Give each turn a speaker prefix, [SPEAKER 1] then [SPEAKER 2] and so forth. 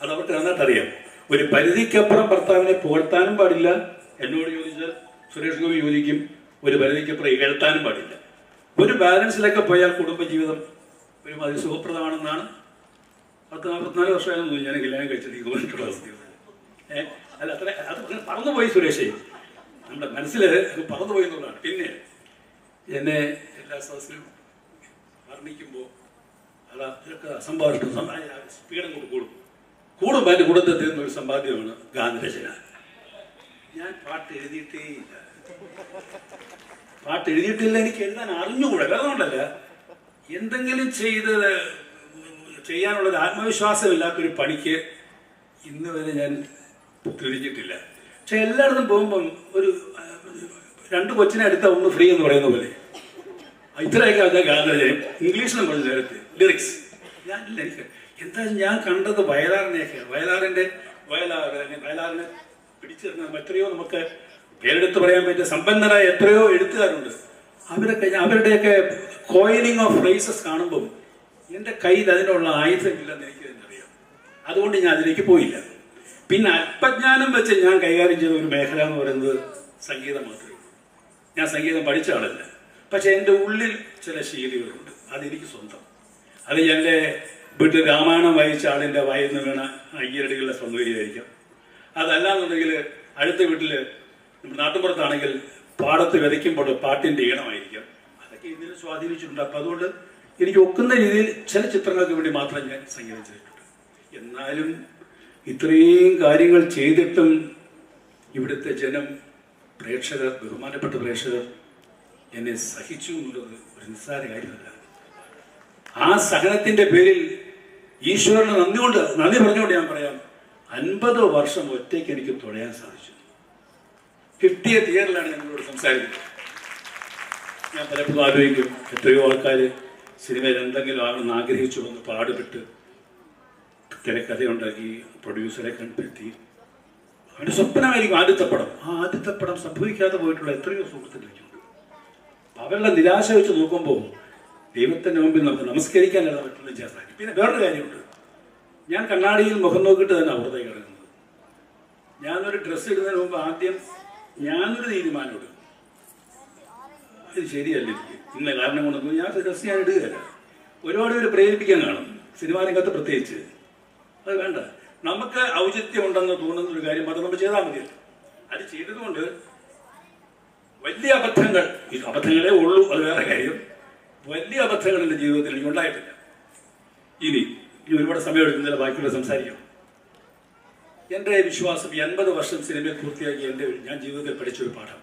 [SPEAKER 1] അത് അവർക്ക് നന്നായിട്ട് അറിയാം. ഒരു പരിധിക്കപ്പുറം ഭർത്താവിനെ പുകഴ്ത്താനും പാടില്ല. എന്നോട് ചോദിച്ചാൽ സുരേഷ് ഗോപി യോജിക്കും. ഒരു പരിധിക്കപ്പുറം ഇകഴ്ത്താനും പാടില്ല. ഒരു ബാലൻസിലൊക്കെ പോയാൽ കുടുംബജീവിതം ഒരുമാതിരി സുഖപ്രദമാണെന്നാണ് 44 വർഷമായിരുന്നു ഞാൻ കല്യാണം കഴിച്ചത്. ഈ തോന്നിയിട്ടുള്ള അവസ്ഥ അല്ല, അത്ര അത് പറന്നുപോയി സുരേഷേ, നമ്മുടെ മനസ്സിൽ പറന്നുപോയി എന്നുള്ളതാണ്. പിന്നെ എന്നെ എല്ലാ സദസ്സിലും വർണ്ണിക്കുമ്പോൾ അതൊക്കെ അസംഭാവിഷ്ടം സ്പീഡം കൂടുമ്പോൾ എൻ്റെ കുടുംബത്തിൽ നിന്നൊരു സമ്പാദ്യമാണ് ഗാനരചന. ഞാൻ പാട്ട് എഴുതിയിട്ടില്ല. എനിക്ക് എഴുതാൻ അറിഞ്ഞുകൂടെ. വേറെ കൊണ്ടല്ല, എന്തെങ്കിലും ചെയ്യാനുള്ളൊരു ആത്മവിശ്വാസമില്ലാത്തൊരു പണിക്ക് ഇന്ന് വരെ ഞാൻ തിരിഞ്ഞിട്ടില്ല. പക്ഷെ എല്ലായിടത്തും പോകുമ്പം ഒരു 2 കൊച്ചിനെ എടുത്താൽ 1 ഫ്രീ എന്ന് പറയുന്ന പോലെ ഇത്രയൊക്കെ അത് ഗാനരചന. ഇംഗ്ലീഷിലും പറഞ്ഞു നേരത്തെ ലിറിക്സ് ഞാനില്ല. എനിക്ക് എന്തായാലും ഞാൻ കണ്ടത് വയലാറിനെയൊക്കെയാണ്. വയലാറിനെ പിടിച്ചിരുന്ന എത്രയോ നമുക്ക് പേരെടുത്ത് പറയാൻ പറ്റിയ സമ്പന്നരായ എത്രയോ എഴുത്തുകാരുണ്ട്. അവരുടെയൊക്കെ കോയിനിങ് ഓഫ് ഫ്രേസസ് കാണുമ്പം എൻ്റെ കയ്യിൽ അതിനുള്ള ആയുധമില്ലെന്ന് എനിക്ക് തന്നെ അറിയാം. അതുകൊണ്ട് ഞാൻ അതിലേക്ക് പോയില്ല. പിന്നെ അല്പജ്ഞാനം വെച്ച് ഞാൻ കൈകാര്യം ചെയ്ത ഒരു മേഖല എന്ന് പറയുന്നത് സംഗീതം മാത്രമേ ഉള്ളൂ. ഞാൻ സംഗീതം പഠിച്ച ആളല്ല. പക്ഷെ എൻ്റെ ഉള്ളിൽ ചില ശീലികളുണ്ട്, അതെനിക്ക് സ്വന്തം. അത് എൻ്റെ വീട്ടിൽ രാമായണം വായിച്ച ആളിൻ്റെ വായിൽ നിന്ന് വീണ അയ്യരടികളുടെ സൗന്ദര്യമായിരിക്കാം. അതല്ലാന്നുണ്ടെങ്കിൽ അടുത്ത വീട്ടിൽ നമ്മുടെ നാട്ടുപുറത്താണെങ്കിൽ പാടത്ത് വിതയ്ക്കുമ്പോൾ പാട്ടിൻ്റെ ഈണമായിരിക്കാം. അതൊക്കെ ഇതിനെ സ്വാധീനിച്ചിട്ടുണ്ട്. അപ്പം അതുകൊണ്ട് എനിക്ക് ഒക്കുന്ന രീതിയിൽ ചില ചിത്രങ്ങൾക്ക് വേണ്ടി മാത്രം ഞാൻ സംഗീതം ചെയ്തിട്ടുണ്ട്. എന്നാലും ഇത്രയും കാര്യങ്ങൾ ചെയ്തിട്ടും ഇവിടുത്തെ ജനം, പ്രേക്ഷകർ, ബഹുമാനപ്പെട്ട പ്രേക്ഷകർ എന്നെ സഹിച്ചു എന്നുള്ളത് ഒരു നിസ്സാര കാര്യമല്ല. ആ സഹനത്തിന്റെ പേരിൽ ഈശ്വരന് നന്ദി പറഞ്ഞുകൊണ്ട് ഞാൻ പറയാം, 50 വർഷം ഒറ്റയ്ക്ക് എനിക്ക് തുഴയാൻ സാധിച്ചു. 50th ഇയറിലാണ് ഞങ്ങളോട് സംസാരിക്കുന്നത്. ഞാൻ പലപ്പോഴും ആലോചിക്കും, എത്രയോ ആൾക്കാർ സിനിമയിൽ എന്തെങ്കിലും ആണെന്ന് ആഗ്രഹിച്ചു വന്ന് പാടുപെട്ട് തിരക്കഥയുണ്ടാക്കി പ്രൊഡ്യൂസറെ കണ്ടെത്തി അവൻ്റെ സ്വപ്നമായിരിക്കും ആദ്യത്തെ പടം. ആ ആദ്യത്തെ പടം സംഭവിക്കാതെ പോയിട്ടുള്ള എത്രയോ സുഹൃത്തുക്കളുണ്ട്. അവരുടെ നിരാശ വെച്ച് നോക്കുമ്പോൾ ദൈവത്തിൻ്റെ മുമ്പിൽ നമുക്ക് നമസ്കരിക്കാനല്ല പറ്റുന്ന ചേർത്താക്കി. പിന്നെ വേറൊരു കാര്യമുണ്ട്, ഞാൻ കണ്ണാടിയിൽ മുഖം നോക്കിയിട്ട് തന്നെ അവിടത്തേക്ക് കിടക്കുന്നത്. ഞാനൊരു ഡ്രസ്സ് ഇടുന്നതിന് മുമ്പ് ആദ്യം ഞാനൊരു തീരുമാനം എടുക്കും, ഇത് ശരിയല്ല, എനിക്ക് ഇന്ന കാരണം കൊണ്ടൊന്നും ഞാൻ ഡ്രസ്സ് ഞാൻ ഇടുകയല്ല. ഒരുപാട് പേര് പ്രേരിപ്പിക്കാൻ കാണും, സിനിമാ രംഗത്ത് പ്രത്യേകിച്ച്. അത് വേണ്ട, നമുക്ക് ഔചിത്യം ഉണ്ടെന്ന് തോന്നുന്ന ഒരു കാര്യം അത് നമ്മൾ ചെയ്താൽ മതിയല്ലോ. അത് ചെയ്തതുകൊണ്ട് വലിയ അബദ്ധങ്ങളേ ഉള്ളൂ, അത് വേറെ കാര്യം. വലിയ അബദ്ധങ്ങൾ എൻ്റെ ജീവിതത്തിൽ എനിക്ക് ഉണ്ടായിട്ടില്ല. ഇനി ഒരുപാട് സമയം എടുക്കുന്നില്ല, ബാക്കിയുള്ള സംസാരിക്കണം. എൻ്റെ വിശ്വാസം 80 വർഷം സിനിമയിൽ പൂർത്തിയാക്കി ഞാൻ ജീവിതത്തിൽ പഠിച്ചൊരു പാഠം,